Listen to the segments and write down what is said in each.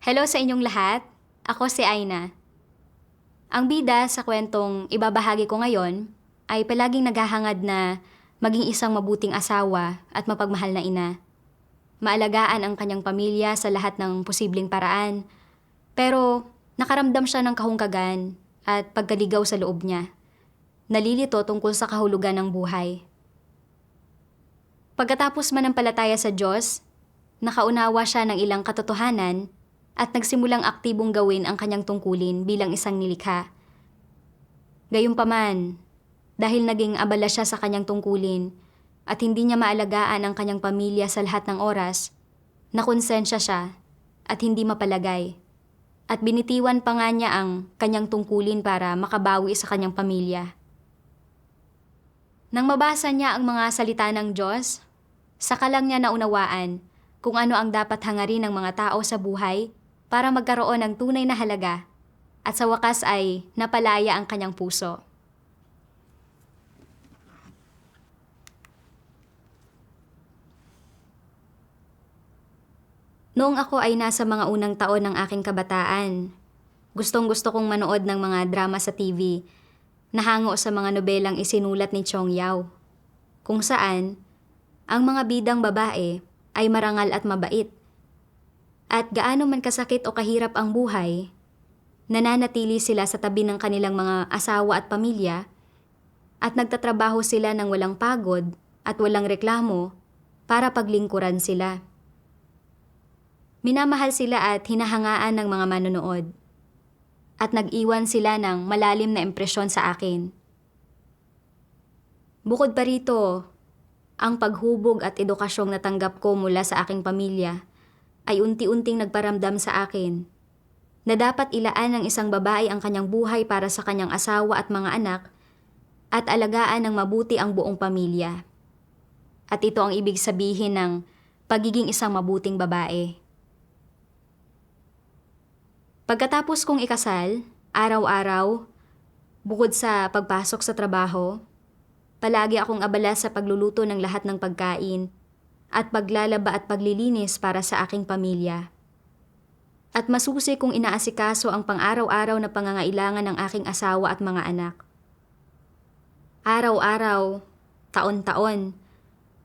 Hello sa inyong lahat. Ako si Aina. Ang bida sa kwentong ibabahagi ko ngayon ay palaging naghahangad na maging isang mabuting asawa at mapagmahal na ina. Maalagaan ang kanyang pamilya sa lahat ng posibleng paraan. Pero nakaramdam siya ng kahungkagan at pagkaligaw sa loob niya. Nalilito tungkol sa kahulugan ng buhay. Pagkatapos manampalataya sa Diyos, nakaunawa siya ng ilang katotohanan at nagsimulang aktibong gawin ang kanyang tungkulin bilang isang nilikha. Gayunpaman, dahil naging abala siya sa kanyang tungkulin at hindi niya maalagaan ang kanyang pamilya sa lahat ng oras, nakonsensya siya at hindi mapalagay. At binitiwan pa nga niya ang kanyang tungkulin para makabawi sa kanyang pamilya. Nang mabasa niya ang mga salita ng Diyos, saka lang niya naunawaan kung ano ang dapat hangarin ng mga tao sa buhay para magkaroon ng tunay na halaga at sa wakas ay napalaya ang kanyang puso. Noong ako ay nasa mga unang taon ng aking kabataan, gustong-gusto kong manood ng mga drama sa TV, nahango sa mga nobelang isinulat ni Chong Yao, kung saan ang mga bidang babae ay marangal at mabait. At gaano man kasakit o kahirap ang buhay, nananatili sila sa tabi ng kanilang mga asawa at pamilya at nagtatrabaho sila ng walang pagod at walang reklamo para paglingkuran sila. Minamahal sila at hinahangaan ng mga manonood at nag-iwan sila ng malalim na impresyon sa akin. Bukod pa rito, ang paghubog at edukasyong natanggap ko mula sa aking pamilya ay unti-unting nagparamdam sa akin na dapat ilaan ng isang babae ang kanyang buhay para sa kanyang asawa at mga anak at alagaan ng mabuti ang buong pamilya. At ito ang ibig sabihin ng pagiging isang mabuting babae. Pagkatapos kong ikasal, araw-araw, bukod sa pagpasok sa trabaho, palagi akong abala sa pagluluto ng lahat ng pagkain at paglalaba at paglilinis para sa aking pamilya. At masusi kong inaasikaso ang pang-araw-araw na pangangailangan ng aking asawa at mga anak. Araw-araw, taon-taon,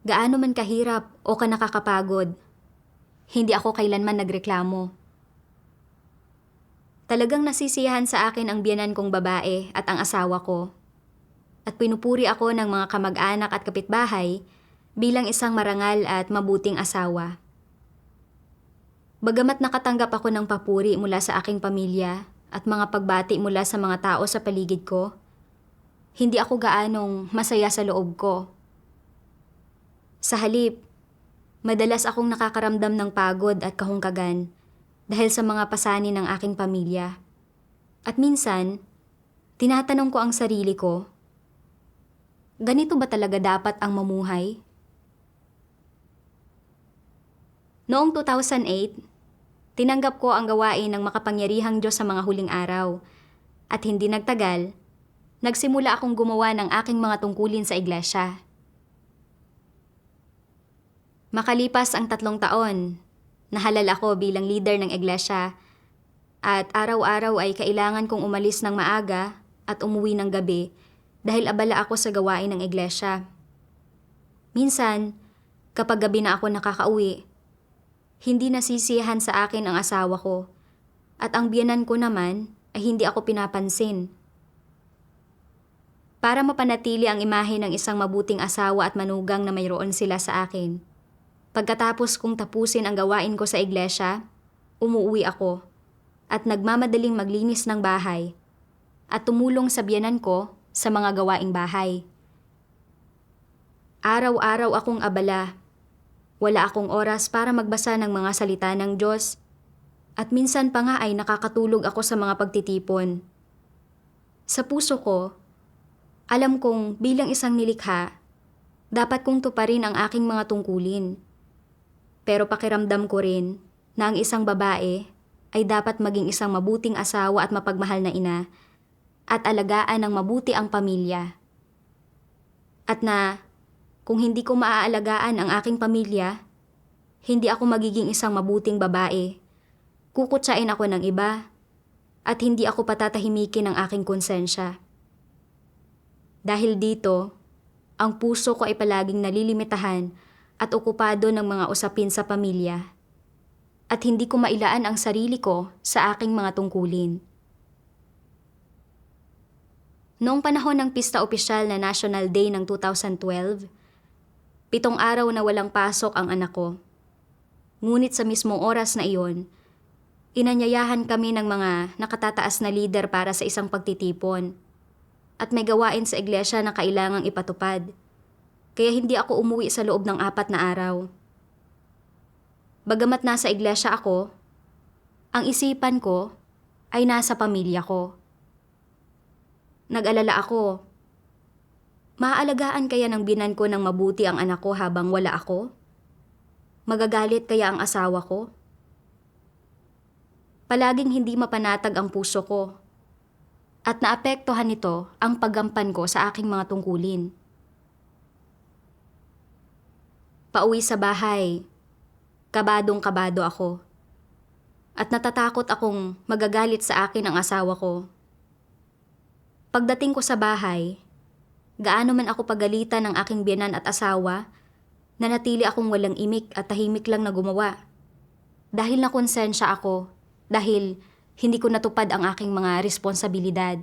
gaano man kahirap o nakakapagod, hindi ako kailanman nagreklamo. Talagang nasisiyahan sa akin ang biyenan kong babae at ang asawa ko. At pinupuri ako ng mga kamag-anak at kapitbahay bilang isang marangal at mabuting asawa. Bagamat nakatanggap ako ng papuri mula sa aking pamilya at mga pagbati mula sa mga tao sa paligid ko, hindi ako gaanong masaya sa loob ko. Sa halip, madalas akong nakakaramdam ng pagod at kahungkagan dahil sa mga pasanin ng aking pamilya. At minsan, tinatanong ko ang sarili ko, ganito ba talaga dapat ang mamuhay? Noong 2008, tinanggap ko ang gawain ng makapangyarihang Diyos sa mga huling araw. At hindi nagtagal, nagsimula akong gumawa ng aking mga tungkulin sa iglesia. Makalipas ang 3 taon, nahalal ako bilang leader ng iglesia at araw-araw ay kailangan kong umalis ng maaga at umuwi ng gabi dahil abala ako sa gawain ng iglesia. Minsan, kapag gabi na ako nakakauwi, hindi nasisiyahan sa akin ang asawa ko at ang biyenan ko naman ay hindi ako pinapansin. Para mapanatili ang imahe ng isang mabuting asawa at manugang na mayroon sila sa akin, pagkatapos kong tapusin ang gawain ko sa iglesia, umuwi ako at nagmamadaling maglinis ng bahay at tumulong sa biyenan ko sa mga gawaing bahay. Araw-araw akong abala. Wala akong oras para magbasa ng mga salita ng Diyos at minsan pa nga ay nakakatulog ako sa mga pagtitipon. Sa puso ko, alam kong bilang isang nilikha, dapat kong tuparin ang aking mga tungkulin. Pero pakiramdam ko rin na ang isang babae ay dapat maging isang mabuting asawa at mapagmahal na ina at alagaan ng mabuti ang pamilya. At na kung hindi ko maaalagaan ang aking pamilya, hindi ako magiging isang mabuting babae Kukutsain ako ng iba at hindi ako patatahimikin ng aking konsensya. Dahil dito, ang puso ko ay palaging nalilimitahan at okupado ng mga usapin sa pamilya at hindi ko mailaan ang sarili ko sa aking mga tungkulin. Noong panahon ng pista opisyal na National Day ng 2012, 7 araw na walang pasok ang anak ko. Ngunit sa mismong oras na iyon, inanyayahan kami ng mga nakatataas na lider para sa isang pagtitipon at may gawain sa iglesia na kailangang ipatupad. Kaya hindi ako umuwi sa loob ng 4 na araw. Bagamat nasa iglesia ako, ang isipan ko ay nasa pamilya ko. Nag-alala ako, maaalagaan kaya ng binan ko ng mabuti ang anak ko habang wala ako? Magagalit kaya ang asawa ko? Palaging hindi mapanatag ang puso ko at naapektuhan nito ang paggampan ko sa aking mga tungkulin. Pauwi sa bahay, kabadong-kabado ako at natatakot akong magagalit sa akin ang asawa ko. Pagdating ko sa bahay, gaano man ako pagalitan ng aking biyenan at asawa, nanatili akong walang imik at tahimik lang na gumawa. Dahil nakonsensya ako, dahil hindi ko natupad ang aking mga responsibilidad.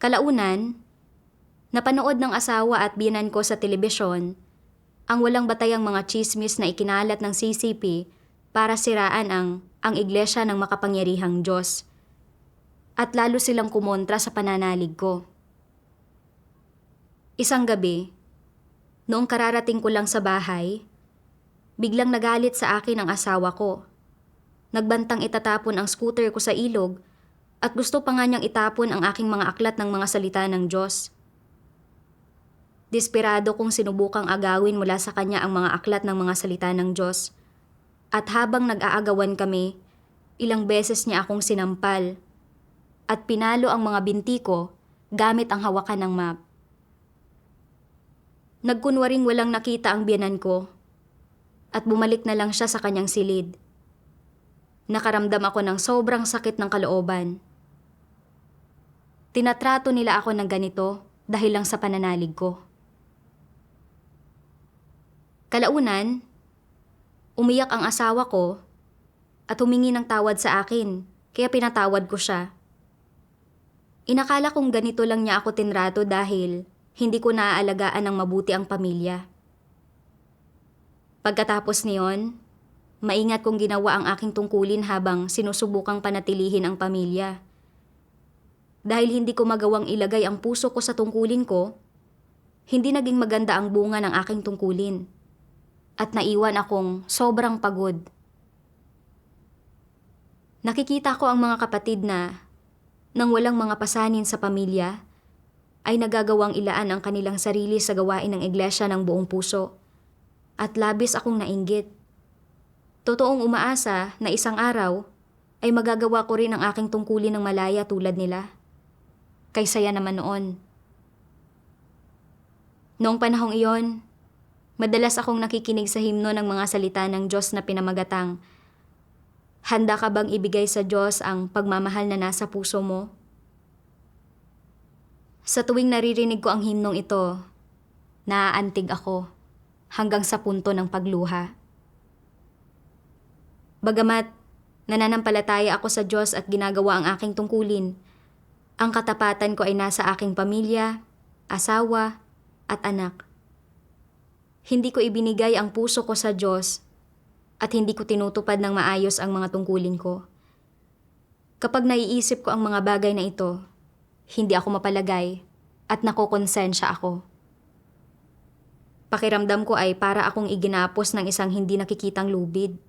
Kalaunan, napanood ng asawa at biyenan ko sa telebisyon ang walang batayang mga tsismis na ikinalat ng CCP para siraan ang iglesia ng makapangyarihang Diyos. At lalo silang kumontra sa pananalig ko. Isang gabi, noong kararating ko lang sa bahay, biglang nagalit sa akin ang asawa ko. Nagbantang itatapon ang scooter ko sa ilog at gusto pa nga niyang itapon ang aking mga aklat ng mga salita ng Diyos. Desperado kong sinubukang agawin mula sa kanya ang mga aklat ng mga salita ng Diyos. At habang nag-aagawan kami, ilang beses niya akong sinampal at pinalo ang mga binti ko gamit ang hawakan ng map. Nagkunwaring walang nakita ang biyenan ko at bumalik na lang siya sa kanyang silid. Nakaramdam ako ng sobrang sakit ng kalooban. Tinatrato nila ako ng ganito dahil lang sa pananalig ko. Kalaunan, umiyak ang asawa ko at humingi ng tawad sa akin, kaya pinatawad ko siya. Inakala kong ganito lang niya ako tinrato dahil hindi ko naaalagaan ng mabuti ang pamilya. Pagkatapos niyon, maingat kong ginawa ang aking tungkulin habang sinusubukang panatilihin ang pamilya. Dahil hindi ko magawang ilagay ang puso ko sa tungkulin ko, hindi naging maganda ang bunga ng aking tungkulin. At naiwan akong sobrang pagod. Nakikita ko ang mga kapatid na nang walang mga pasanin sa pamilya, ay nagagawang ilaan ang kanilang sarili sa gawain ng iglesia ng buong puso. At labis akong nainggit. Totoong umaasa na isang araw ay magagawa ko rin ang aking tungkulin ng malaya tulad nila. Kaysaya naman noon. Noong panahong iyon, madalas akong nakikinig sa himno ng mga salita ng Diyos na pinamagatang, "Handa ka bang ibigay sa Diyos ang pagmamahal na nasa puso mo?" Sa tuwing naririnig ko ang himnong ito, naaantig ako hanggang sa punto ng pagluha. Bagamat nananampalataya ako sa Diyos at ginagawa ang aking tungkulin, ang katapatan ko ay nasa aking pamilya, asawa, at anak. Hindi ko ibinigay ang puso ko sa Diyos at hindi ko tinutupad ng maayos ang mga tungkulin ko. Kapag naiisip ko ang mga bagay na ito, hindi ako mapalagay at nakokonsensya ako. Pakiramdam ko ay para akong iginapos ng isang hindi nakikitang lubid.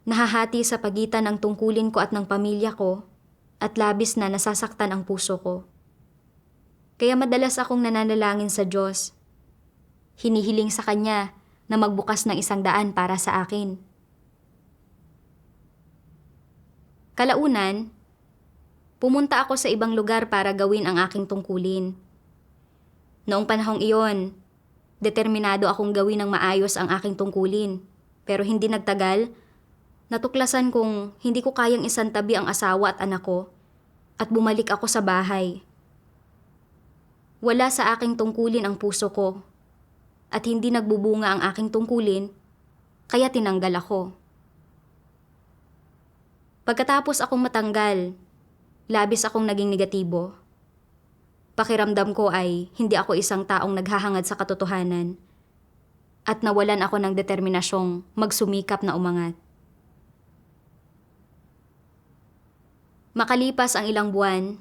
Nahahati sa pagitan ng tungkulin ko at ng pamilya ko at labis na nasasaktan ang puso ko. Kaya madalas akong nananalangin sa Diyos. Hinihiling sa Kanya na magbukas ng isang daan para sa akin. Kalaunan, pumunta ako sa ibang lugar para gawin ang aking tungkulin. Noong panahong iyon, determinado akong gawin ng maayos ang aking tungkulin. Pero hindi nagtagal, Natuklasan kong hindi ko kayang isantabi ang asawa at anak ko at bumalik ako sa bahay. Wala sa aking tungkulin ang puso ko at hindi nagbubunga ang aking tungkulin kaya tinanggal ako. Pagkatapos akong matanggal, labis akong naging negatibo. Pakiramdam ko ay hindi ako isang taong naghahangad sa katotohanan at nawalan ako ng determinasyong magsumikap na umangat. Makalipas ang ilang buwan,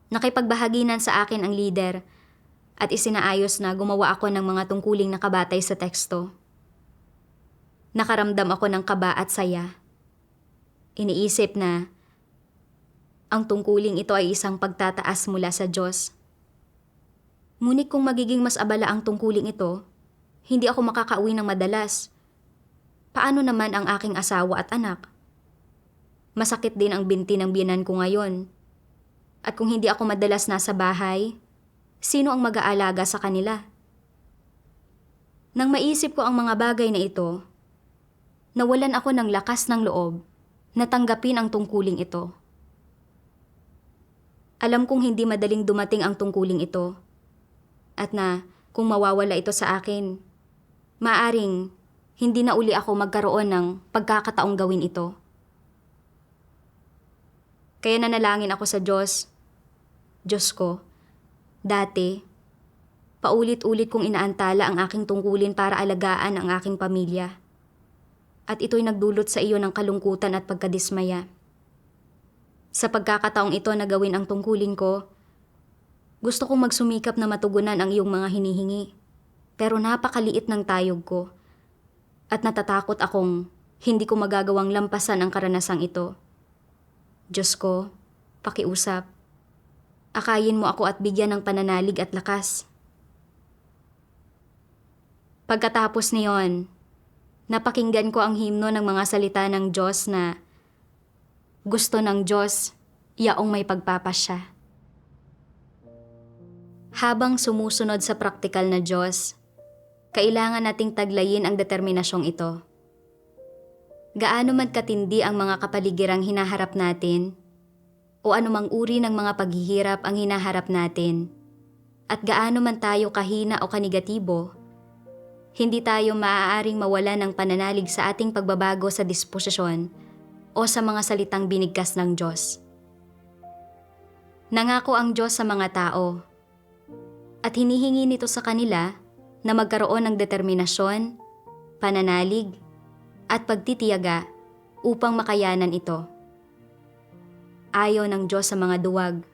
nakipagbahaginan sa akin ang leader at isinaayos na gumawa ako ng mga tungkuling nakabatay sa teksto. Nakaramdam ako ng kaba at saya. Iniisip na ang tungkuling ito ay isang pagtataas mula sa Diyos. Ngunit kung magiging mas abala ang tungkuling ito, hindi ako makakauwi ng madalas. Paano naman ang aking asawa at anak? Masakit din ang binti ng biyenan ko ngayon. At kung hindi ako madalas nasa bahay, sino ang mag-aalaga sa kanila? Nang maisip ko ang mga bagay na ito, nawalan ako ng lakas ng loob na tanggapin ang tungkuling ito. Alam kong hindi madaling dumating ang tungkuling ito at na kung mawawala ito sa akin, maaring hindi na uli ako magkaroon ng pagkakataong gawin ito. Kaya nanalangin ako sa Diyos. Diyos ko, dati, paulit-ulit kong inaantala ang aking tungkulin para alagaan ang aking pamilya. At ito'y nagdulot sa iyo ng kalungkutan at pagkadismaya. Sa pagkakataong ito na gawin ang tungkulin ko, gusto kong magsumikap na matugunan ang iyong mga hinihingi. Pero napakaliit ng tayog ko. At natatakot akong hindi ko magagawang lampasan ang karanasang ito. Diyos ko, pakiusap. Akayin mo ako at bigyan ng pananalig at lakas. Pagkatapos niyon, napakinggan ko ang himno ng mga salita ng Diyos na gusto ng Diyos, yaong may pagpapasya. Habang sumusunod sa praktikal na Diyos, kailangan nating taglayin ang determinasyong ito. Gaano man katindi ang mga kapaligirang hinaharap natin, o anumang uri ng mga paghihirap ang hinaharap natin, at gaano man tayo kahina o kanegatibo, hindi tayo maaaring mawala ng pananalig sa ating pagbabago sa disposisyon o sa mga salitang binigkas ng Diyos. Nangako ang Diyos sa mga tao, at hinihingi nito sa kanila na magkaroon ng determinasyon, pananalig, at pagtitiyaga upang makayanan ito. Ayaw ng Diyos sa mga duwag.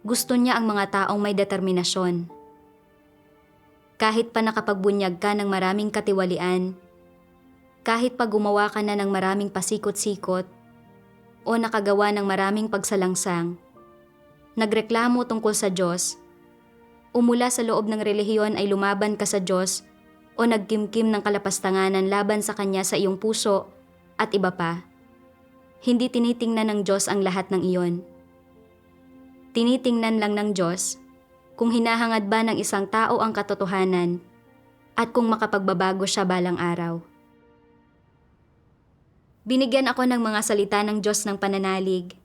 Gusto niya ang mga taong may determinasyon. Kahit pa nakapagbunyag ka ng maraming katiwalian, kahit pa gumawa ka na ng maraming pasikot-sikot, o nakagawa ng maraming pagsalangsang, nagreklamo tungkol sa Diyos, o mula sa loob ng relihiyon ay lumaban ka sa Diyos, o nagkimkim ng kalapastanganan laban sa Kanya sa iyong puso at iba pa. Hindi tinitingnan ng Diyos ang lahat ng iyon. Tinitingnan lang ng Diyos kung hinahangad ba ng isang tao ang katotohanan at kung makapagbabago siya balang araw. Binigyan ako ng mga salita ng Diyos ng pananalig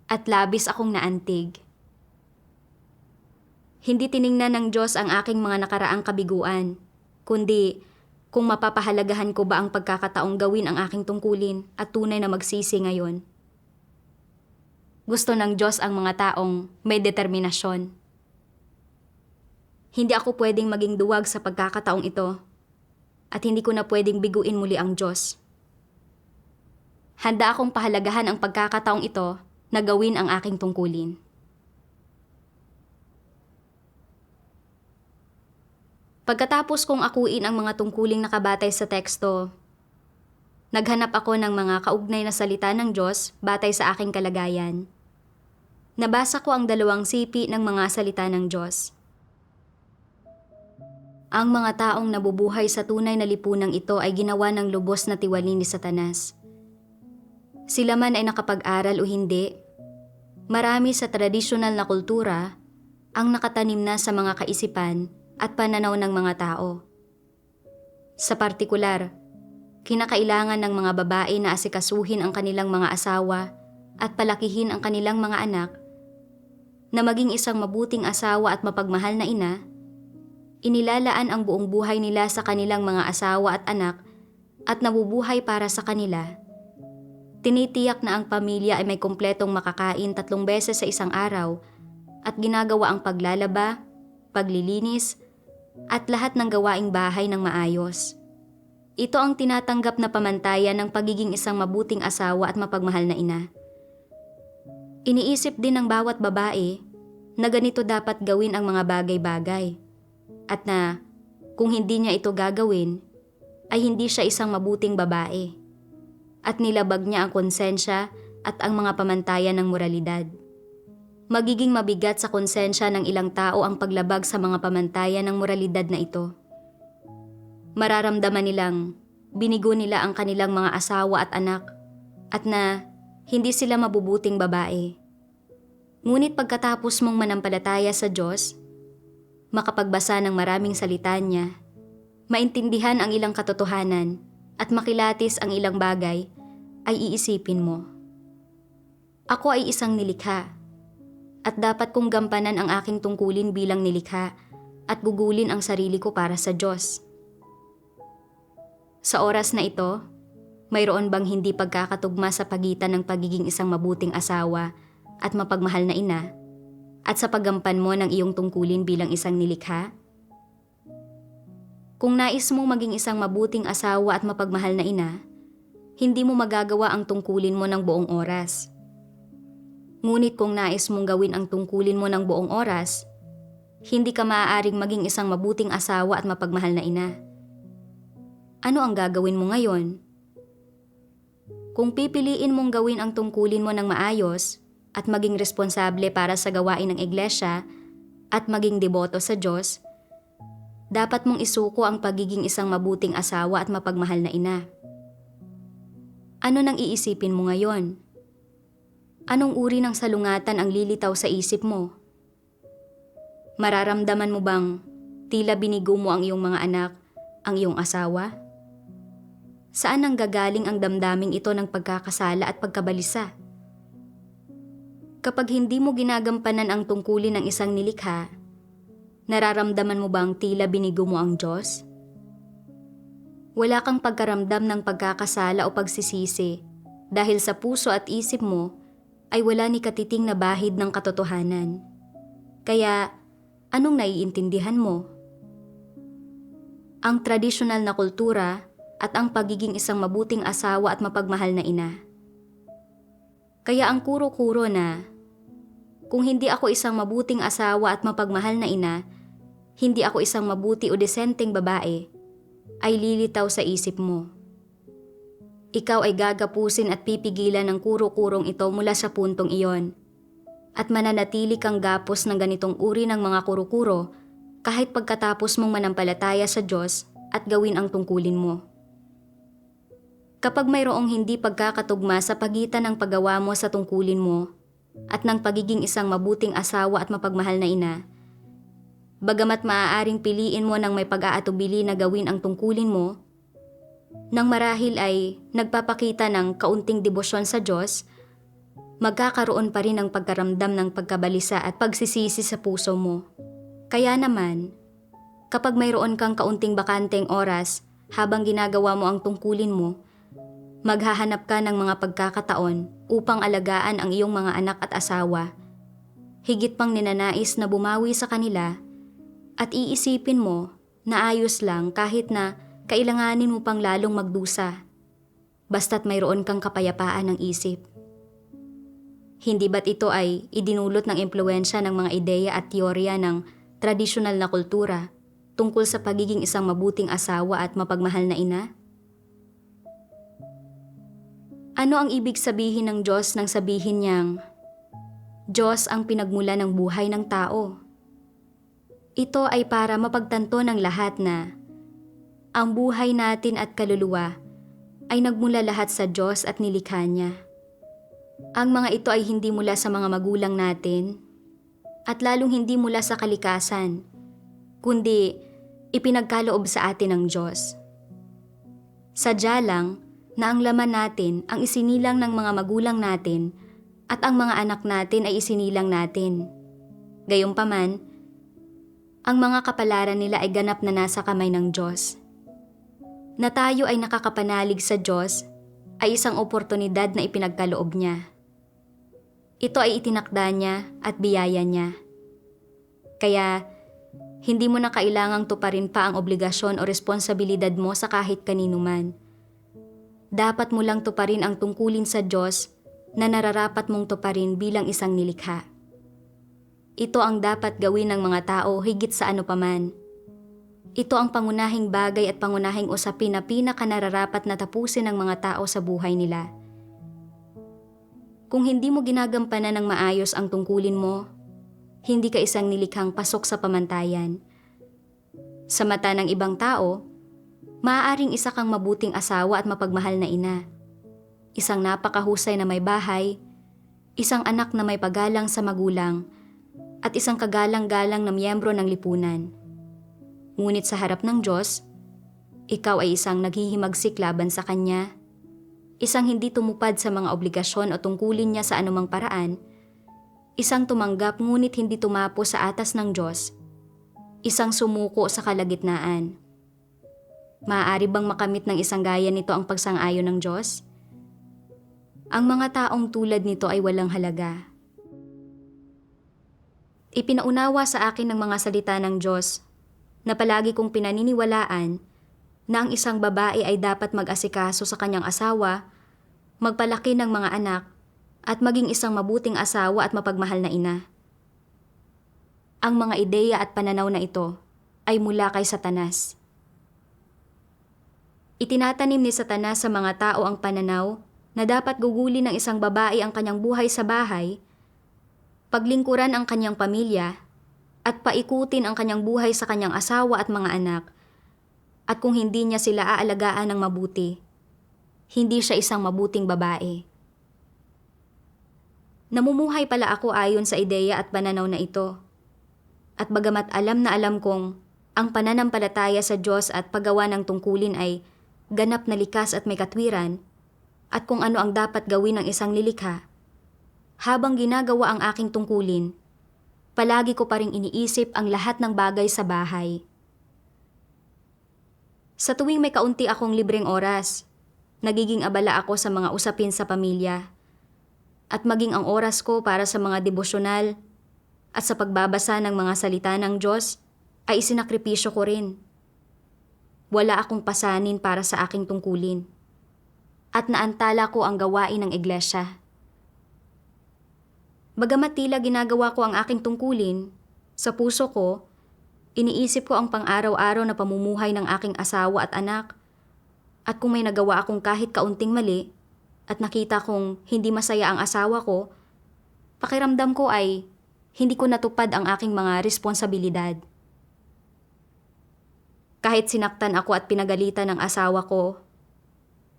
at labis akong naantig. Hindi tiningnan ng Diyos ang aking mga nakaraang kabiguan, kundi kung mapapahalagahan ko ba ang pagkakataong gawin ang aking tungkulin at tunay na magsisi ngayon. Gusto ng Diyos ang mga taong may determinasyon. Hindi ako pwedeng maging duwag sa pagkakataong ito at hindi ko na pwedeng biguin muli ang Diyos. Handa akong pahalagahan ang pagkakataong ito na gawin ang aking tungkulin. Pagkatapos kong akuin ang mga tungkuling nakabatay sa teksto, naghanap ako ng mga kaugnay na salita ng Diyos batay sa aking kalagayan. Nabasa ko ang 2 sipi ng mga salita ng Diyos. Ang mga taong nabubuhay sa tunay na lipunang ito ay ginawa ng lubos na tiwali ni Satanas. Sila man ay nakapag-aral o hindi, marami sa tradisyonal na kultura ang nakatanim na sa mga kaisipan at pananaw ng mga tao. Sa partikular, Kinakailangan ng mga babae na asikasuhin ang kanilang mga asawa at palakihin ang kanilang mga anak, na maging isang mabuting asawa at mapagmahal na ina. Inilalaan ang buong buhay nila sa kanilang mga asawa at anak at nabubuhay para sa kanila. Tinitiyak na ang pamilya ay may kumpletong makakain 3 beses sa isang araw at ginagawa ang paglalaba, paglilinis, at lahat ng gawaing bahay ng maayos. Ito ang tinatanggap na pamantayan ng pagiging isang mabuting asawa at mapagmahal na ina. Iniisip din ng bawat babae na ganito dapat gawin ang mga bagay-bagay at na kung hindi niya ito gagawin ay hindi siya isang mabuting babae at nilabag niya ang konsensya at ang mga pamantayan ng moralidad. Magiging mabigat sa konsensya ng ilang tao ang paglabag sa mga pamantayan ng moralidad na ito. Mararamdaman nilang binigo nila ang kanilang mga asawa at anak at na hindi sila mabubuting babae. Ngunit pagkatapos mong manampalataya sa Diyos, makapagbasa ng maraming salita niya, maintindihan ang ilang katotohanan at makilatis ang ilang bagay, ay iisipin mo, ako ay isang nilikha at dapat kong gampanan ang aking tungkulin bilang nilikha at gugulin ang sarili ko para sa Diyos. Sa oras na ito, mayroon bang hindi pagkakatugma sa pagitan ng pagiging isang mabuting asawa at mapagmahal na ina at sa paggampan mo ng iyong tungkulin bilang isang nilikha? Kung nais mong maging isang mabuting asawa at mapagmahal na ina, hindi mo magagawa ang tungkulin mo ng buong oras. Ngunit kung nais mong gawin ang tungkulin mo ng buong oras, hindi ka maaaring maging isang mabuting asawa at mapagmahal na ina. Ano ang gagawin mo ngayon? Kung pipiliin mong gawin ang tungkulin mo ng maayos at maging responsable para sa gawain ng iglesia at maging deboto sa Diyos, dapat mong isuko ang pagiging isang mabuting asawa at mapagmahal na ina. Ano nang iisipin mo ngayon? Anong uri ng salungatan ang lilitaw sa isip mo? Mararamdaman mo bang tila binigo mo ang iyong mga anak, ang iyong asawa? Saan ang gagaling ang damdaming ito ng pagkakasala at pagkabalisa? Kapag hindi mo ginagampanan ang tungkulin ng isang nilikha, nararamdaman mo bang tila binigo mo ang Diyos? Wala kang pagkaramdam ng pagkakasala o pagsisisi dahil sa puso at isip mo ay wala ni katiting na bahid ng katotohanan. Kaya, anong naiintindihan mo? Ang tradisyonal na kultura at ang pagiging isang mabuting asawa at mapagmahal na ina. Kaya ang kuro-kuro na, kung hindi ako isang mabuting asawa at mapagmahal na ina, hindi ako isang mabuti o desenteng babae, ay lilitaw sa isip mo. Ikaw ay gagapusin at pipigilan ng kuro-kurong ito mula sa puntong iyon, at mananatili kang gapos ng ganitong uri ng mga kuro-kuro kahit pagkatapos mong manampalataya sa Diyos at gawin ang tungkulin mo. Kapag mayroong hindi pagkakatugma sa pagitan ng paggawa mo sa tungkulin mo at ng pagiging isang mabuting asawa at mapagmahal na ina, bagamat maaaring piliin mo ng may pag-aatubili na gawin ang tungkulin mo, nang marahil ay nagpapakita ng kaunting debosyon sa Diyos, magkakaroon pa rin ng pagkaramdam ng pagkabalisa at pagsisisi sa puso mo. Kaya naman, kapag mayroon kang kaunting bakanteng oras habang ginagawa mo ang tungkulin mo, maghahanap ka ng mga pagkakataon upang alagaan ang iyong mga anak at asawa. Higit pang ninanais na bumawi sa kanila at iisipin mo na ayos lang kahit na kailanganin mo pang lalong magdusa, basta't mayroon kang kapayapaan ng isip. Hindi ba't ito ay idinulot ng impluwensya ng mga ideya at teorya ng tradisyonal na kultura tungkol sa pagiging isang mabuting asawa at mapagmahal na ina? Ano ang ibig sabihin ng Diyos nang sabihin niyang, Diyos ang pinagmula ng buhay ng tao? Ito ay para mapagtanto ng lahat na ang buhay natin at kaluluwa ay nagmula lahat sa Diyos at nilikha niya. Ang mga ito ay hindi mula sa mga magulang natin at lalong hindi mula sa kalikasan, kundi ipinagkaloob sa atin ng Diyos. Sadya lang na ang laman natin ang isinilang ng mga magulang natin at ang mga anak natin ay isinilang natin. Gayunpaman, ang mga kapalaran nila ay ganap na nasa kamay ng Diyos. Na tayo ay nakakapanalig sa Diyos ay isang oportunidad na ipinagkaloob niya. Ito ay itinakda niya at biyaya niya. Kaya, hindi mo na kailangang tuparin pa ang obligasyon o responsibilidad mo sa kahit kanino man. Dapat mo lang tuparin ang tungkulin sa Diyos na nararapat mong tuparin bilang isang nilikha. Ito ang dapat gawin ng mga tao higit sa ano paman. Ito ang pangunahing bagay at pangunahing usapin na pinakanararapat na tapusin ng mga tao sa buhay nila. Kung hindi mo ginagampanan ng maayos ang tungkulin mo, hindi ka isang nilikhang pasok sa pamantayan. Sa mata ng ibang tao, maaaring isa kang mabuting asawa at mapagmahal na ina. Isang napakahusay na may bahay, isang anak na may paggalang sa magulang, at isang kagalang-galang na miyembro ng lipunan. Ngunit sa harap ng Diyos, ikaw ay isang naghihimagsik laban sa Kanya, isang hindi tumupad sa mga obligasyon o tungkulin niya sa anumang paraan, isang tumanggap ngunit hindi tumapo sa atas ng Diyos, isang sumuko sa kalagitnaan. Maaari bang makamit ng isang gaya nito ang pagsang-ayon ng Diyos? Ang mga taong tulad nito ay walang halaga. Ipinaunawa sa akin ng mga salita ng Diyos na palagi kong pinaniniwalaan na ang isang babae ay dapat mag-asikaso sa kanyang asawa, magpalaki ng mga anak, at maging isang mabuting asawa at mapagmahal na ina. Ang mga ideya at pananaw na ito ay mula kay Satanas. Itinatanim ni Satanas sa mga tao ang pananaw na dapat gugulin ng isang babae ang kanyang buhay sa bahay, paglingkuran ang kanyang pamilya, at paikutin ang kanyang buhay sa kanyang asawa at mga anak, at kung hindi niya sila aalagaan ng mabuti, hindi siya isang mabuting babae. Namumuhay pala ako ayon sa ideya at pananaw na ito. At bagamat alam na alam kong ang pananampalataya sa Diyos at paggawa ng tungkulin ay ganap na likas at may katwiran, at kung ano ang dapat gawin ng isang lilikha, habang ginagawa ang aking tungkulin, palagi ko pa ring iniisip ang lahat ng bagay sa bahay. Sa tuwing may kaunti akong libreng oras, nagiging abala ako sa mga usapin sa pamilya, at maging ang oras ko para sa mga devosyonal at sa pagbabasa ng mga salita ng Diyos ay isinakripisyo ko rin. Wala akong pasanin para sa aking tungkulin, at naantala ko ang gawain ng iglesia. Bagamat tila ginagawa ko ang aking tungkulin, sa puso ko, iniisip ko ang pang-araw-araw na pamumuhay ng aking asawa at anak, at kung may nagawa akong kahit kaunting mali, at nakita kong hindi masaya ang asawa ko, pakiramdam ko ay hindi ko natupad ang aking mga responsibilidad. Kahit sinaktan ako at pinagalitan ng asawa ko,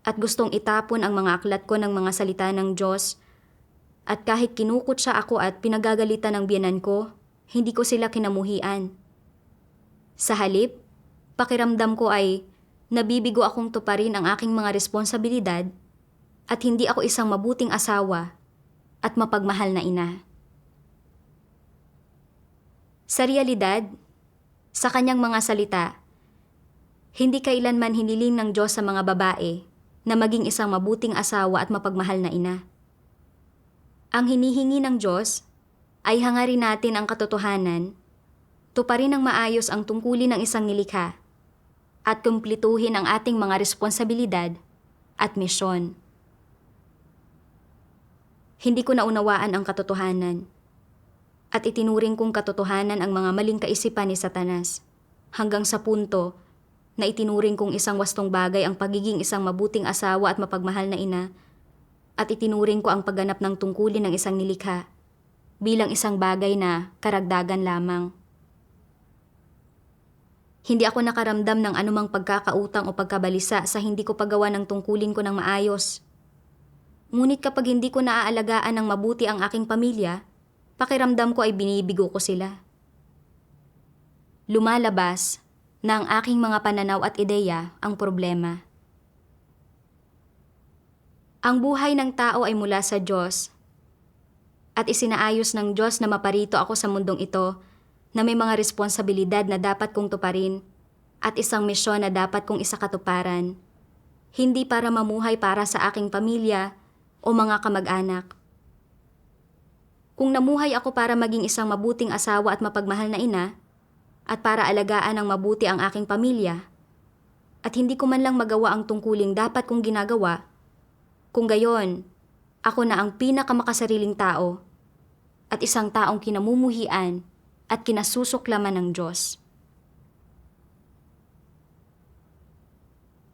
at gustong itapon ang mga aklat ko ng mga salita ng Diyos, at kahit kinukutsa ako at pinagagalitan ng biyenan ko, hindi ko sila kinamuhian. Sa halip, pakiramdam ko ay nabibigo akong tuparin ang aking mga responsibilidad at hindi ako isang mabuting asawa at mapagmahal na ina. Sa realidad, sa kanyang mga salita, hindi kailanman hiniling ng Diyos sa mga babae na maging isang mabuting asawa at mapagmahal na ina. Ang hinihingi ng Diyos ay hangarin natin ang katotohanan, tuparin ng maayos ang tungkulin ng isang nilikha, at kumplituhin ang ating mga responsibilidad at misyon. Hindi ko naunawaan ang katotohanan, at itinuring kong katotohanan ang mga maling kaisipan ni Satanas, hanggang sa punto na itinuring kong isang wastong bagay ang pagiging isang mabuting asawa at mapagmahal na ina, at itinuring ko ang pagganap ng tungkulin ng isang nilikha bilang isang bagay na karagdagan lamang. Hindi ako nakaramdam ng anumang pagkakautang o pagkabalisa sa hindi ko paggawa ng tungkulin ko ng maayos. Ngunit kapag hindi ko naaalagaan ng mabuti ang aking pamilya, pakiramdam ko ay binibigo ko sila. Lumalabas na ang aking mga pananaw at ideya ang problema. Ang buhay ng tao ay mula sa Diyos at isinaayos ng Diyos na maparito ako sa mundong ito na may mga responsibilidad na dapat kong tuparin at isang misyon na dapat kong isakatuparan. Hindi para mamuhay para sa aking pamilya o mga kamag-anak. Kung namuhay ako para maging isang mabuting asawa at mapagmahal na ina, at para alagaan ng mabuti ang aking pamilya, at hindi ko man lang magawa ang tungkuling dapat kong ginagawa, kung gayon, ako na ang pinakamakasariling tao at isang taong kinamumuhian at kinasusuklaman ng Diyos.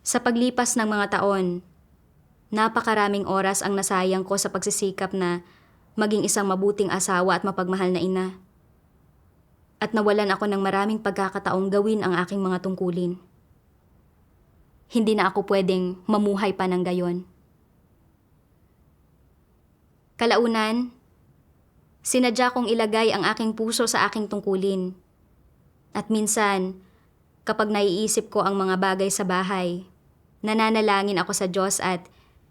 Sa paglipas ng mga taon, napakaraming oras ang nasayang ko sa pagsisikap na maging isang mabuting asawa at mapagmahal na ina. At nawalan ako ng maraming pagkakataong gawin ang aking mga tungkulin. Hindi na ako pwedeng mamuhay pa ng gayon. Kalaunan, sinadya kong ilagay ang aking puso sa aking tungkulin. At minsan, kapag naiisip ko ang mga bagay sa bahay, nananalangin ako sa Diyos at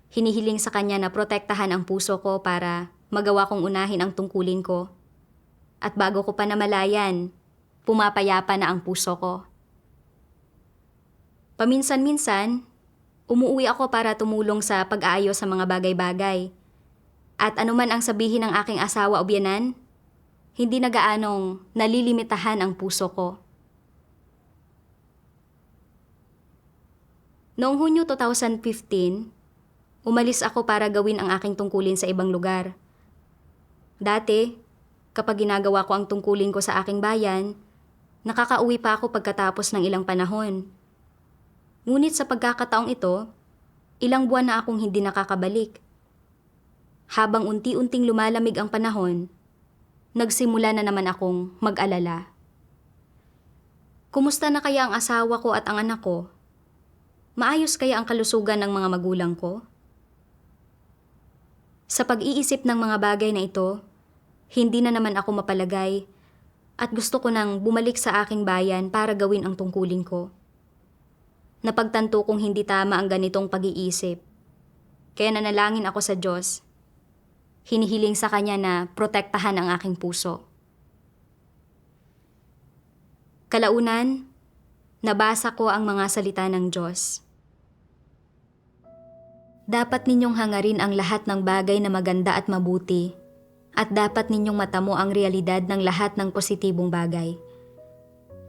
hinihiling sa Kanya na protektahan ang puso ko para magawa kong unahin ang tungkulin ko. At bago ko pa namalayan, pumapayapa na ang puso ko. Paminsan-minsan, umuwi ako para tumulong sa pag-aayos sa mga bagay-bagay. At anuman ang sabihin ng aking asawa o biyenan, hindi na gaanong nalilimitahan ang puso ko. Noong Hunyo 2015, umalis ako para gawin ang aking tungkulin sa ibang lugar. Dati, kapag ginagawa ko ang tungkulin ko sa aking bayan, nakakauwi pa ako pagkatapos ng ilang panahon. Ngunit sa pagkakataong ito, ilang buwan na akong hindi nakakabalik. Habang unti-unting lumalamig ang panahon, nagsimula na naman akong mag-alala. Kumusta na kaya ang asawa ko at ang anak ko? Maayos kaya ang kalusugan ng mga magulang ko? Sa pag-iisip ng mga bagay na ito, hindi na naman ako mapalagay at gusto ko nang bumalik sa aking bayan para gawin ang tungkulin ko. Napagtanto kong hindi tama ang ganitong pag-iisip. Kaya nanalangin ako sa Diyos. Hinihiling sa Kanya na protektahan ang aking puso. Kalaunan, nabasa ko ang mga salita ng Diyos. Dapat ninyong hangarin ang lahat ng bagay na maganda at mabuti, at dapat ninyong matamo ang realidad ng lahat ng positibong bagay.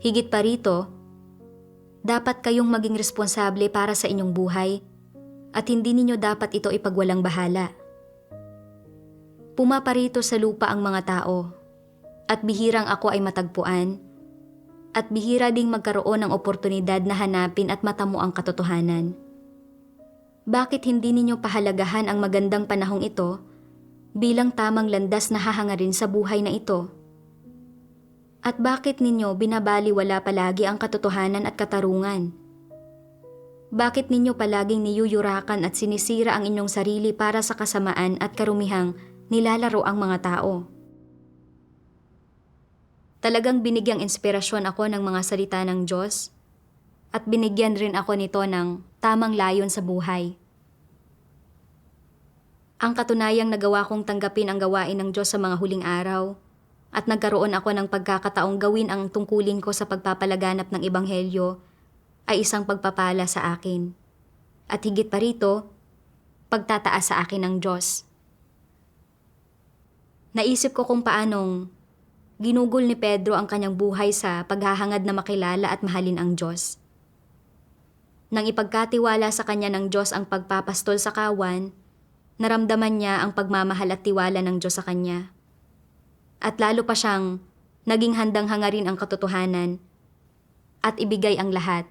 Higit pa rito, dapat kayong maging responsable para sa inyong buhay, at hindi ninyo dapat ito ipagwalang bahala. Pumaparito sa lupa ang mga tao, at bihirang ako ay matagpuan, at bihira ding magkaroon ng oportunidad na hanapin at matamo ang katotohanan. Bakit hindi ninyo pahalagahan ang magandang panahong ito bilang tamang landas na hahangarin sa buhay na ito? At bakit ninyo binabaliwala palagi ang katotohanan at katarungan? Bakit ninyo palaging niyuyurakan at sinisira ang inyong sarili para sa kasamaan at karumihang nilalaro ang mga tao? Talagang binigyang inspirasyon ako ng mga salita ng Diyos at binigyan rin ako nito ng tamang layon sa buhay. Ang katunayang nagawa kong tanggapin ang gawain ng Diyos sa mga huling araw at nagkaroon ako ng pagkakataong gawin ang tungkulin ko sa pagpapalaganap ng Ebanghelyo ay isang pagpapala sa akin. At higit pa rito, pagtataas sa akin ng Diyos. Naisip ko kung paanong ginugol ni Pedro ang kanyang buhay sa paghahangad na makilala at mahalin ang Diyos. Nang ipagkatiwala sa kanya ng Diyos ang pagpapastol sa kawan, naramdaman niya ang pagmamahal at tiwala ng Diyos sa kanya. At lalo pa siyang naging handang hangarin ang katotohanan at ibigay ang lahat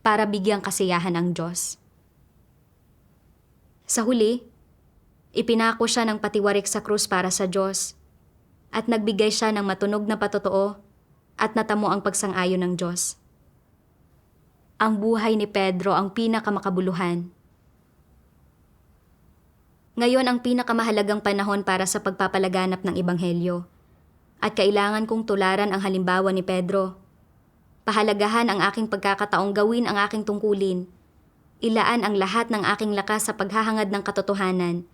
para bigyang kasiyahan ang Diyos. Sa huli, ipinako siya ng patiwarik sa krus para sa Diyos at nagbigay siya ng matunog na patotoo at natamo ang pagsang-ayon ng Diyos. Ang buhay ni Pedro ang pinakamakabuluhan. Ngayon ang pinakamahalagang panahon para sa pagpapalaganap ng Ebanghelyo. At kailangan kong tularan ang halimbawa ni Pedro. Pahalagahan ang aking pagkakataong gawin ang aking tungkulin ilaan ang lahat ng aking lakas sa paghahangad ng katotohanan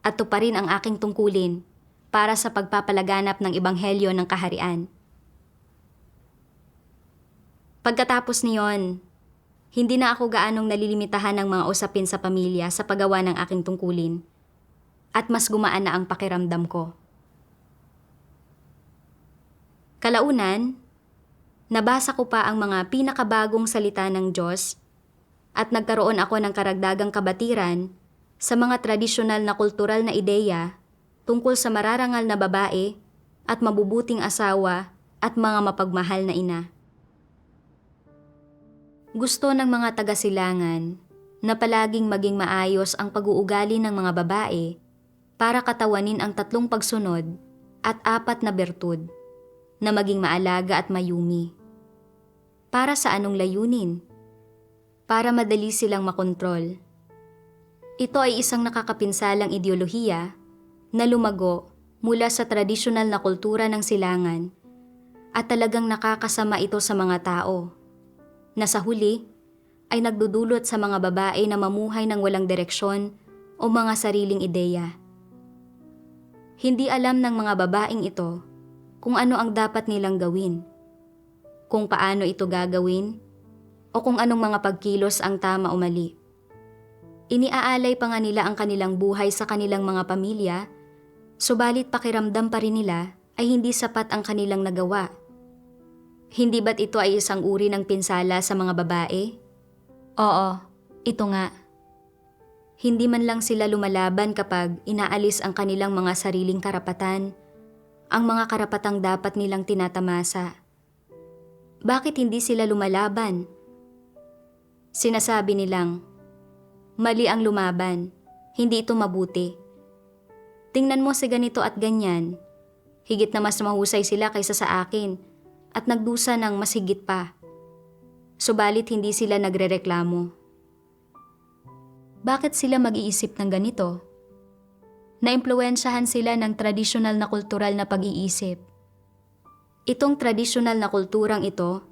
at tuparin ang aking tungkulin para sa pagpapalaganap ng ebanghelyo ng kaharian. Pagkatapos niyon, hindi na ako gaanong nalilimitahan ng mga usapin sa pamilya sa paggawa ng aking tungkulin at mas gumaan na ang pakiramdam ko. Kalaunan, nabasa ko pa ang mga pinakabagong salita ng Diyos at nagkaroon ako ng karagdagang kabatiran sa mga tradisyonal na kultural na ideya tungkol sa mararangal na babae at mabubuting asawa at mga mapagmahal na ina. Gusto ng mga taga-silangan na palaging maging maayos ang pag-uugali ng mga babae para katawanin ang 3 pagsunod at 4 na bertud na maging maalaga at mayumi. Para sa anong layunin? Para madali silang makontrol. Ito ay isang nakakapinsalang ideolohiya na lumago mula sa tradisyonal na kultura ng silangan at talagang nakakasama ito sa mga tao, na sa huli ay nagdudulot sa mga babae na mamuhay ng walang direksyon o mga sariling ideya. Hindi alam ng mga babaeng ito kung ano ang dapat nilang gawin, kung paano ito gagawin, o kung anong mga pagkilos ang tama o mali. Iniaalay pa nga nila ang kanilang buhay sa kanilang mga pamilya, subalit pakiramdam pa rin nila ay hindi sapat ang kanilang nagawa. Hindi ba't ito ay isang uri ng pinsala sa mga babae? Oo, ito nga. Hindi man lang sila lumalaban kapag inaalis ang kanilang mga sariling karapatan, ang mga karapatang dapat nilang tinatamasa. Bakit hindi sila lumalaban? Sinasabi nilang, mali ang lumaban, hindi ito mabuti. Tingnan mo si ganito at ganyan, higit na mas mahusay sila kaysa sa akin at nagdusa ng mas higit pa. Subalit hindi sila nagrereklamo. Bakit sila mag-iisip ng ganito? Naimpluwensyahan sila ng tradisyonal na kultural na pag-iisip. Itong tradisyonal na kulturang ito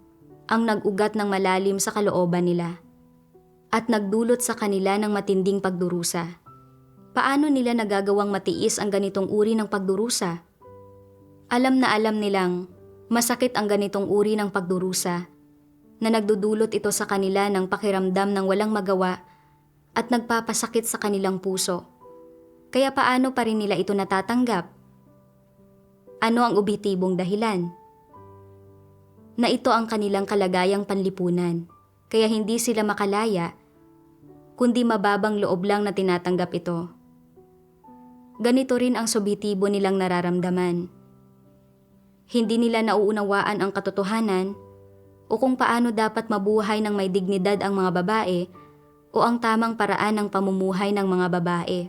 ang nag-ugat ng malalim sa kalooban nila at nagdulot sa kanila ng matinding pagdurusa. Paano nila nagagawang matiis ang ganitong uri ng pagdurusa? Alam na alam nilang masakit ang ganitong uri ng pagdurusa na nagdudulot ito sa kanila ng pakiramdam ng walang magawa at nagpapasakit sa kanilang puso. Kaya paano pa rin nila ito natatanggap? Ano ang objektibong dahilan? Na ito ang kanilang kalagayang panlipunan, kaya hindi sila makalaya, kundi mababang loob lang na tinatanggap ito. Ganito rin ang subjektibo nilang nararamdaman. Hindi nila nauunawaan ang katotohanan o kung paano dapat mabuhay ng may dignidad ang mga babae o ang tamang paraan ng pamumuhay ng mga babae.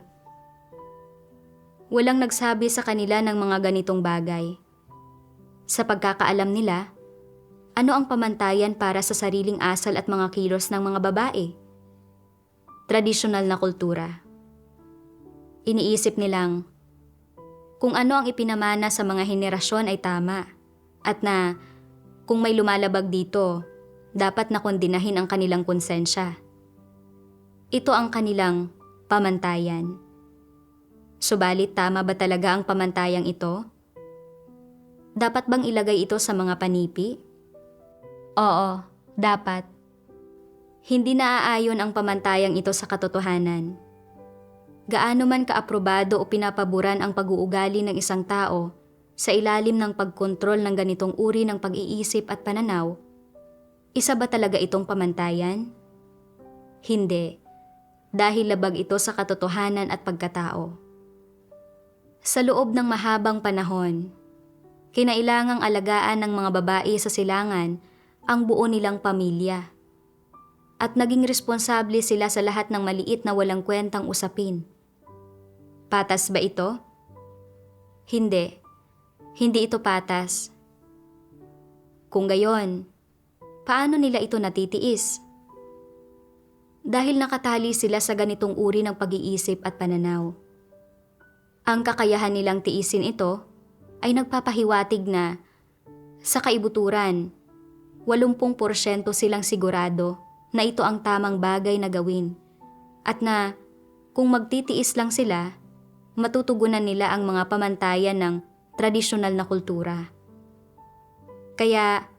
Walang nagsabi sa kanila ng mga ganitong bagay. Sa pagkakaalam nila, ano ang pamantayan para sa sariling asal at mga kilos ng mga babae? Tradisyonal na kultura. Iniisip nilang kung ano ang ipinamana sa mga henerasyon ay tama at na kung may lumalabag dito, dapat na kondinahin ang kanilang konsensya. Ito ang kanilang pamantayan. Subalit tama ba talaga ang pamantayang ito? Dapat bang ilagay ito sa mga panipi? Oo, dapat. Hindi naaayon ang pamantayang ito sa katotohanan. Gaano man kaaprobado o pinapaboran ang pag-uugali ng isang tao sa ilalim ng pagkontrol ng ganitong uri ng pag-iisip at pananaw, isa ba talaga itong pamantayan? Hindi, dahil labag ito sa katotohanan at pagkatao. Sa loob ng mahabang panahon, kinailangang alagaan ng mga babae sa silangan ang buo nilang pamilya. At naging responsable sila sa lahat ng maliit na walang kwentang usapin. Patas ba ito? Hindi. Hindi ito patas. Kung gayon, paano nila ito natitiis? Dahil nakatali sila sa ganitong uri ng pag-iisip at pananaw. Ang kakayahan nilang tiisin ito ay nagpapahiwatig na sa kaibuturan, 80% silang sigurado na ito ang tamang bagay na gawin at na kung magtitiis lang sila, matutugunan nila ang mga pamantayan ng tradisyonal na kultura. Kaya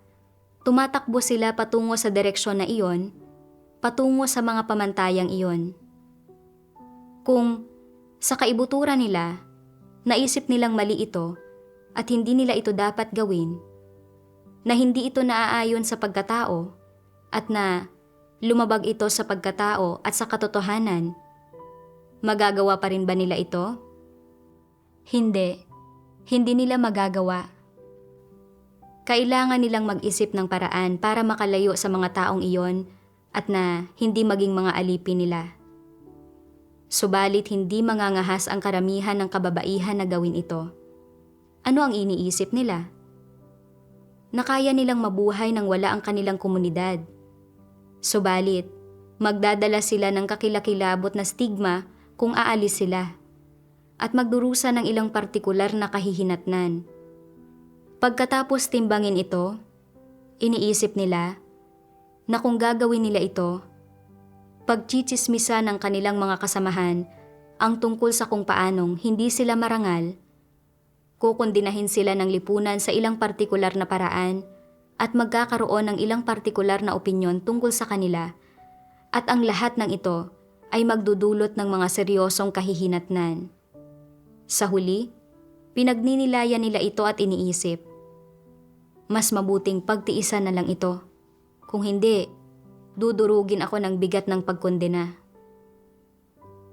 tumatakbo sila patungo sa direksyon na iyon, patungo sa mga pamantayang iyon. Kung sa kaibuturan nila, naisip nilang mali ito at hindi nila ito dapat gawin, na hindi ito naaayon sa pagkatao at na lumabag ito sa pagkatao at sa katotohanan, magagawa pa rin ba nila ito? Hindi nila magagawa. Kailangan nilang mag-isip ng paraan para makalayo sa mga taong iyon at na hindi maging mga alipin nila. Subalit hindi mangangahas ang karamihan ng kababaihan na gawin ito. Ano ang iniisip nila? Na kaya nilang mabuhay nang wala ang kanilang komunidad. Subalit, magdadala sila ng kakilakilabot na stigma kung aalis sila at magdurusa ng ilang partikular na kahihinatnan. Pagkatapos timbangin ito, iniisip nila na kung gagawin nila ito, pagchichismisa ng kanilang mga kasamahan ang tungkol sa kung paanong hindi sila marangal, kukundinahin sila ng lipunan sa ilang partikular na paraan at magkakaroon ng ilang partikular na opinyon tungkol sa kanila at ang lahat ng ito ay magdudulot ng mga seryosong kahihinatnan. Sa huli, pinagninilayan nila ito at iniisip, mas mabuting pagtiisan na lang ito. Kung hindi, dudurugin ako ng bigat ng pagkondena.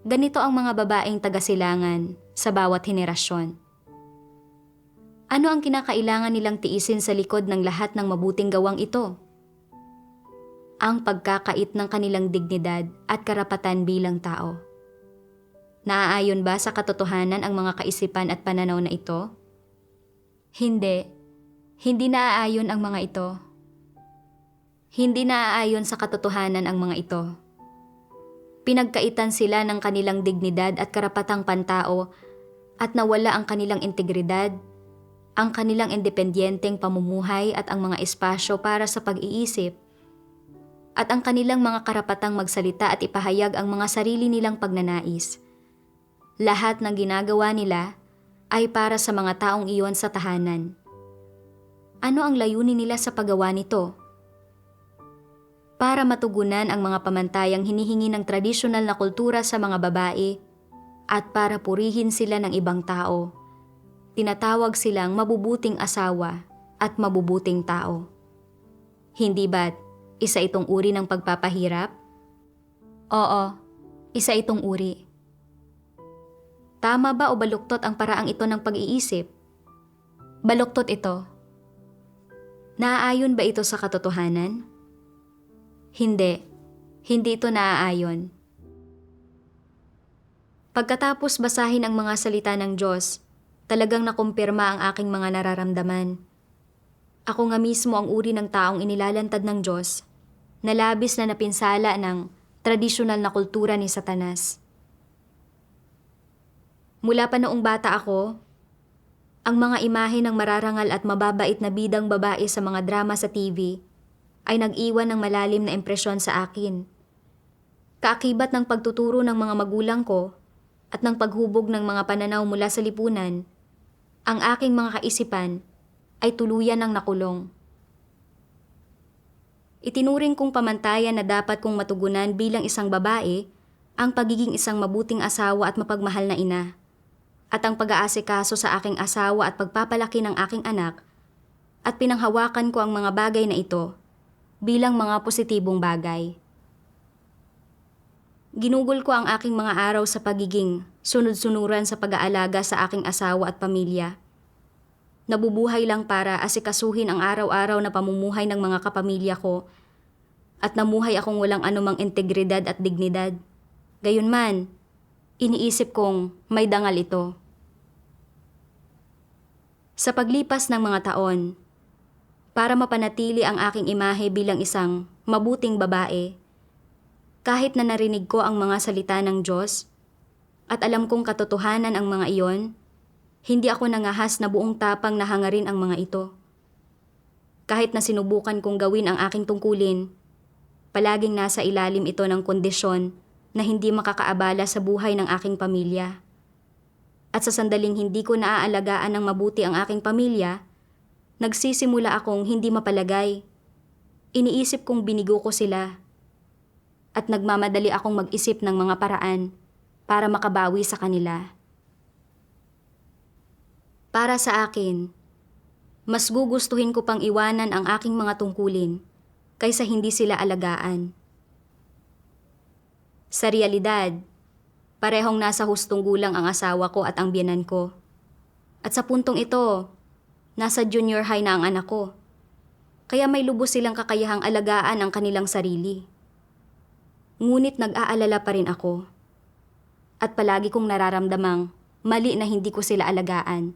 Ganito ang mga babaeng tagasilangan sa bawat henerasyon. Ano ang kinakailangan nilang tiisin sa likod ng lahat ng mabuting gawang ito? Ang pagkakait ng kanilang dignidad at karapatan bilang tao. Naaayon ba sa katotohanan ang mga kaisipan at pananaw na ito? Hindi naaayon ang mga ito. Hindi naaayon sa katotohanan ang mga ito. Pinagkaitan sila ng kanilang dignidad at karapatang pantao at nawala ang kanilang integridad, ang kanilang independiyenteng pamumuhay at ang mga espasyo para sa pag-iisip, at ang kanilang mga karapatang magsalita at ipahayag ang mga sarili nilang pagnanais. Lahat ng ginagawa nila ay para sa mga taong iyon sa tahanan. Ano ang layunin nila sa paggawa nito? Para matugunan ang mga pamantayang hinihingi ng tradisyonal na kultura sa mga babae at para purihin sila ng ibang tao. Tinatawag silang mabubuting asawa at mabubuting tao. Hindi ba't isa itong uri ng pagpapahirap? Oo, isa itong uri. Tama ba o baluktot ang paraang ito ng pag-iisip? Baluktot ito. Naaayon ba ito sa katotohanan? Hindi ito naaayon. Pagkatapos basahin ang mga salita ng Diyos, talagang nakumpirma ang aking mga nararamdaman. Ako nga mismo ang uri ng taong inilalantad ng Diyos, na labis na napinsala ng tradisyonal na kultura ni Satanas. Mula pa noong bata ako, ang mga imahe ng mararangal at mababait na bidang babae sa mga drama sa TV ay nag-iwan ng malalim na impresyon sa akin. Kaakibat ng pagtuturo ng mga magulang ko at ng paghubog ng mga pananaw mula sa lipunan, ang aking mga kaisipan ay tuluyan ng nakulong. Itinuring kong pamantayan na dapat kong matugunan bilang isang babae ang pagiging isang mabuting asawa at mapagmahal na ina, at ang pag-aasikaso sa aking asawa at pagpapalaki ng aking anak, at pinanghawakan ko ang mga bagay na ito bilang mga positibong bagay. Ginugol ko ang aking mga araw sa pagiging sunod-sunuran sa pag-aalaga sa aking asawa at pamilya. Nabubuhay lang para asikasuhin ang araw-araw na pamumuhay ng mga kapamilya ko at namuhay akong walang anumang integridad at dignidad. Gayunman, iniisip kong may dangal ito. Sa paglipas ng mga taon, para mapanatili ang aking imahe bilang isang mabuting babae, kahit na narinig ko ang mga salita ng Diyos at alam kong katotohanan ang mga iyon, hindi ako nangahas na buong tapang na hangarin ang mga ito. Kahit na sinubukan kong gawin ang aking tungkulin, palaging nasa ilalim ito ng kondisyon na hindi makakaabala sa buhay ng aking pamilya. At sa sandaling hindi ko naaalagaan ng mabuti ang aking pamilya, nagsisimula akong hindi mapalagay. Iniisip kong binigo ko sila. At nagmamadali akong mag-isip ng mga paraan para makabawi sa kanila. Para sa akin, mas gugustuhin ko pang iwanan ang aking mga tungkulin kaysa hindi sila alagaan. Sa realidad, parehong nasa hustong gulang ang asawa ko at ang biyenan ko. At sa puntong ito, nasa junior high na ang anak ko. Kaya may lubos silang kakayahang alagaan ang kanilang sarili. Ngunit nag-aalala pa rin ako. At palagi kong nararamdamang mali na hindi ko sila alagaan.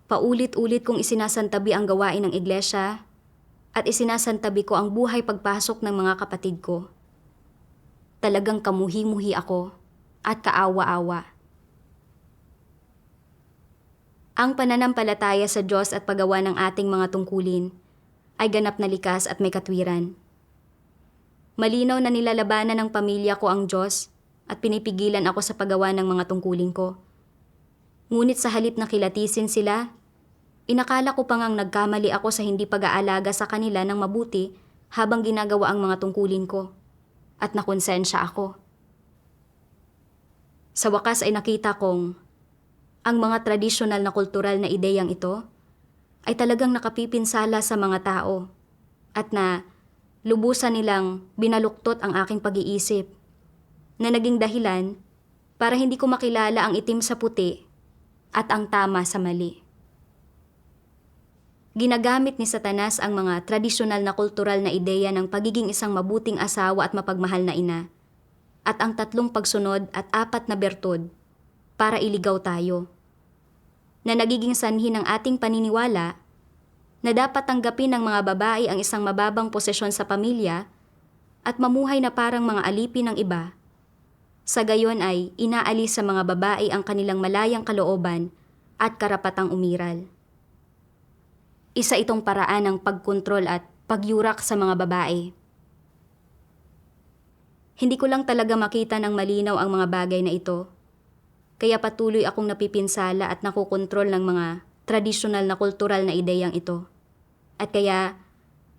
Paulit-ulit kong isinasantabi ang gawain ng iglesia at isinasantabi ko ang buhay pagpasok ng mga kapatid ko. Talagang kamuhi-muhi ako at kaawa-awa. Ang pananampalataya sa Diyos at paggawa ng ating mga tungkulin ay ganap na likas at may katwiran. Malinaw na nilalabanan ng pamilya ko ang Diyos at pinipigilan ako sa paggawa ng mga tungkulin ko. Ngunit sa halip na kilatisin sila, inakala ko pang nagkamali ako sa hindi pag-aalaga sa kanila ng mabuti habang ginagawa ang mga tungkulin ko at nakonsensya ako. Sa wakas ay nakita kong ang mga tradisyonal na kultural na ideyang ito ay talagang nakapipinsala sa mga tao at na lubusan nilang binaluktot ang aking pag-iisip na naging dahilan para hindi ko makilala ang itim sa puti at ang tama sa mali. Ginagamit ni Satanas ang mga tradisyonal na kultural na ideya ng pagiging isang mabuting asawa at mapagmahal na ina at ang 3 pagsunod at 4 na bertud para iligaw tayo, na nagiging sanhi ng ating paniniwala na dapat tanggapin ng mga babae ang isang mababang posisyon sa pamilya at mamuhay na parang mga alipin ng iba. Sa gayon ay inaalis sa mga babae ang kanilang malayang kalooban at karapatang umiral. Isa itong paraan ng pagkontrol at pagyurak sa mga babae. Hindi ko lang talaga makita ng malinaw ang mga bagay na ito. Kaya patuloy akong napipinsala at nakokontrol ng mga tradisyonal na kultural na ideyang ito. At kaya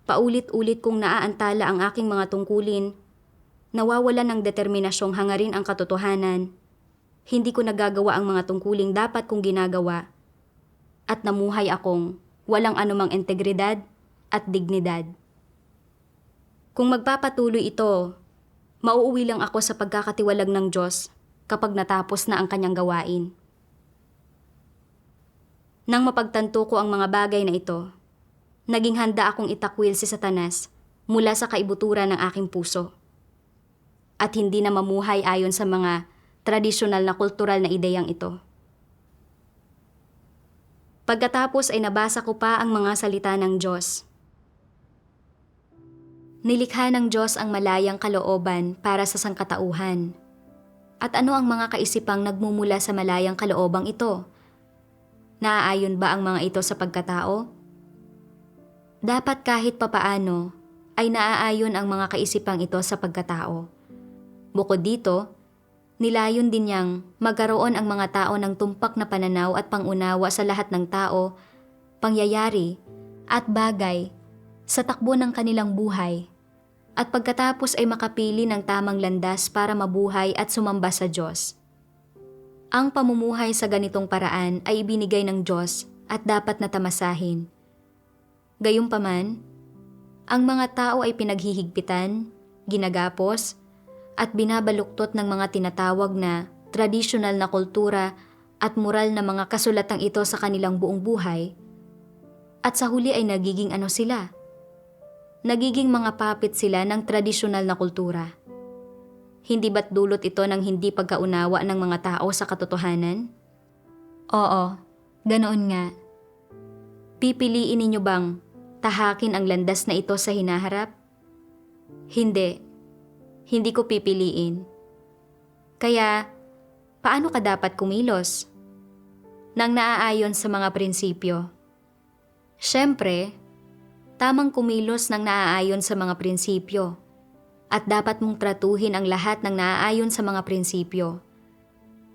paulit-ulit kong naaantala ang aking mga tungkulin, nawawalan ng determinasyong hangarin ang katotohanan, hindi ko nagagawa ang mga tungkuling dapat kong ginagawa, at namuhay akong walang anumang integridad at dignidad. Kung magpapatuloy ito, mauuwi lang ako sa pagkakatiwalag ng Diyos kapag natapos na ang kanyang gawain. Nang mapagtanto ko ang mga bagay na ito, naging handa akong itakwil si Satanas mula sa kaibuturan ng aking puso at hindi na mamuhay ayon sa mga tradisyonal na kultural na ideyang ito. Pagkatapos ay nabasa ko pa ang mga salita ng Diyos. Nilikha ng Diyos ang malayang kalooban para sa sangkatauhan. At ano ang mga kaisipang nagmumula sa malayang kaloobang ito? Naaayon ba ang mga ito sa pagkatao? Dapat kahit papaano ay naaayon ang mga kaisipang ito sa pagkatao. Bukod dito, nilayon din niyang magkaroon ang mga tao ng tumpak na pananaw at pangunawa sa lahat ng tao, pangyayari at bagay sa takbo ng kanilang buhay at pagkatapos ay makapili ng tamang landas para mabuhay at sumamba sa Diyos. Ang pamumuhay sa ganitong paraan ay ibinigay ng Diyos at dapat na tamasahin. Gayunpaman, ang mga tao ay pinaghihigpitan, ginagapos, at binabaluktot ng mga tinatawag na tradisyonal na kultura at moral na mga kasulatang ito sa kanilang buong buhay. At sa huli ay nagiging ano sila? Nagiging mga puppet sila ng tradisyonal na kultura. Hindi ba't dulot ito ng hindi pagkaunawa ng mga tao sa katotohanan? Oo, ganoon nga. Pipiliin ninyo bang tahakin ang landas na ito sa hinaharap? Hindi. Hindi ko pipiliin. Kaya, paano ka dapat kumilos? Nang naaayon sa mga prinsipyo. Siyempre, tamang kumilos ng naaayon sa mga prinsipyo. At dapat mong tratuhin ang lahat ng naaayon sa mga prinsipyo.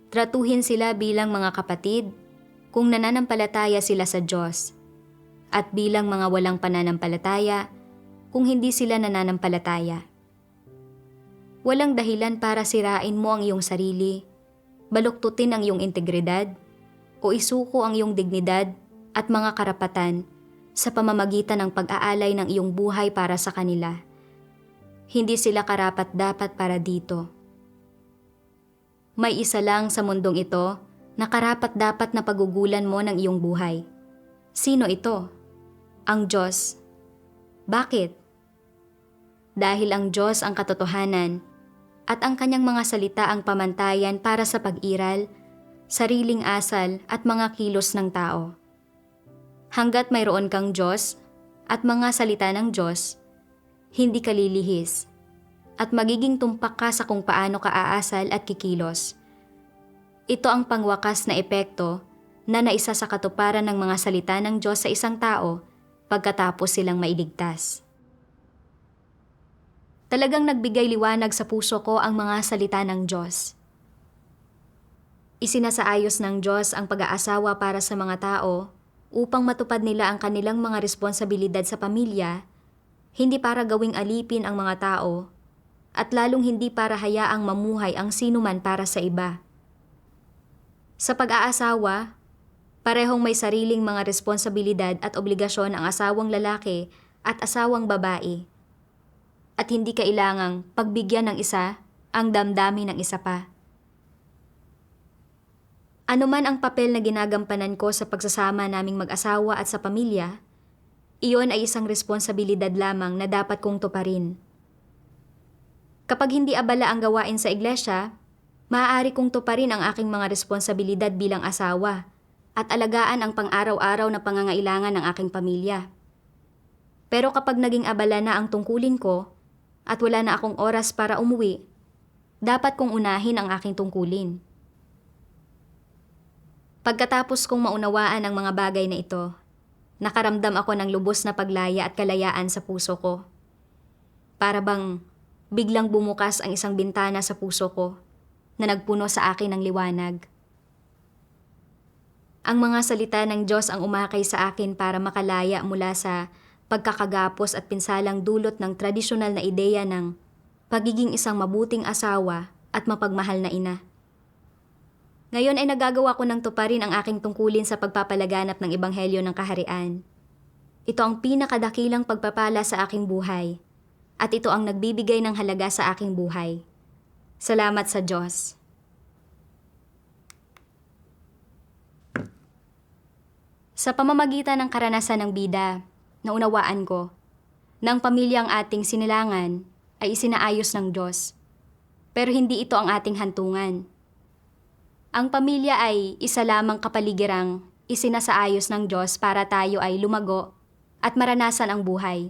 Tratuhin sila bilang mga kapatid kung nananampalataya sila sa Diyos. At bilang mga walang pananampalataya kung hindi sila nananampalataya. Walang dahilan para sirain mo ang iyong sarili, baluktutin ang iyong integridad, o isuko ang iyong dignidad at mga karapatan sa pamamagitan ng pag-aalay ng iyong buhay para sa kanila. Hindi sila karapat-dapat para dito. May isa lang sa mundong ito na karapat-dapat na pagugulan mo ng iyong buhay. Sino ito? Ang Diyos. Bakit? Dahil ang Diyos ang katotohanan at ang kanyang mga salita ang pamantayan para sa pag-iral, sariling asal at mga kilos ng tao. Hanggat mayroon kang Diyos at mga salita ng Diyos, hindi ka lilihis at magiging tumpak ka sa kung paano ka aasal at kikilos. Ito ang pangwakas na epekto na naisa sa katuparan ng mga salita ng Diyos sa isang tao pagkatapos silang mailigtas. Talagang nagbigay liwanag sa puso ko ang mga salita ng Diyos. Isinasaayos ng Diyos ang pag-aasawa para sa mga tao upang matupad nila ang kanilang mga responsibilidad sa pamilya, hindi para gawing alipin ang mga tao, at lalong hindi para hayaang mamuhay ang sinuman para sa iba. Sa pag-aasawa, parehong may sariling mga responsibilidad at obligasyon ang asawang lalaki at asawang babae. At hindi kailangang pagbigyan ng isa ang damdamin ng isa pa. Ano man ang papel na ginagampanan ko sa pagsasama naming mag-asawa at sa pamilya, iyon ay isang responsibilidad lamang na dapat kong tuparin. Kapag hindi abala ang gawain sa iglesia, maaari kong tuparin ang aking mga responsibilidad bilang asawa at alagaan ang pang-araw-araw na pangangailangan ng aking pamilya. Pero kapag naging abala na ang tungkulin ko at wala na akong oras para umuwi, dapat kong unahin ang aking tungkulin. Pagkatapos kong maunawaan ang mga bagay na ito, nakaramdam ako ng lubos na paglaya at kalayaan sa puso ko. Para bang biglang bumukas ang isang bintana sa puso ko na nagpuno sa akin ng liwanag. Ang mga salita ng Diyos ang umakay sa akin para makalaya mula sa pagkakagapos at pinsalang dulot ng tradisyonal na ideya ng pagiging isang mabuting asawa at mapagmahal na ina. Ngayon ay nagagawa ko ng tuparin ang aking tungkulin sa pagpapalaganap ng Ebanghelyo ng Kaharian. Ito ang pinakadakilang pagpapala sa aking buhay, at ito ang nagbibigay ng halaga sa aking buhay. Salamat sa Diyos. Sa pamamagitan ng karanasan ng bida, naunawaan ko, ng pamilyang ating sinilangan ay isinaayos ng Diyos. Pero hindi ito ang ating hantungan. Ang pamilya ay isa lamang kapaligirang isinasaayos ng Diyos para tayo ay lumago at maranasan ang buhay.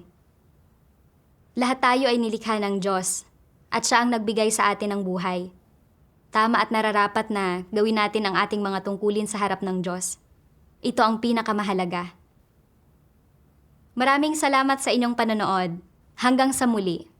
Lahat tayo ay nilikha ng Diyos at Siya ang nagbigay sa atin ng buhay. Tama at nararapat na gawin natin ang ating mga tungkulin sa harap ng Diyos. Ito ang pinakamahalaga. Maraming salamat sa inyong panonood. Hanggang sa muli.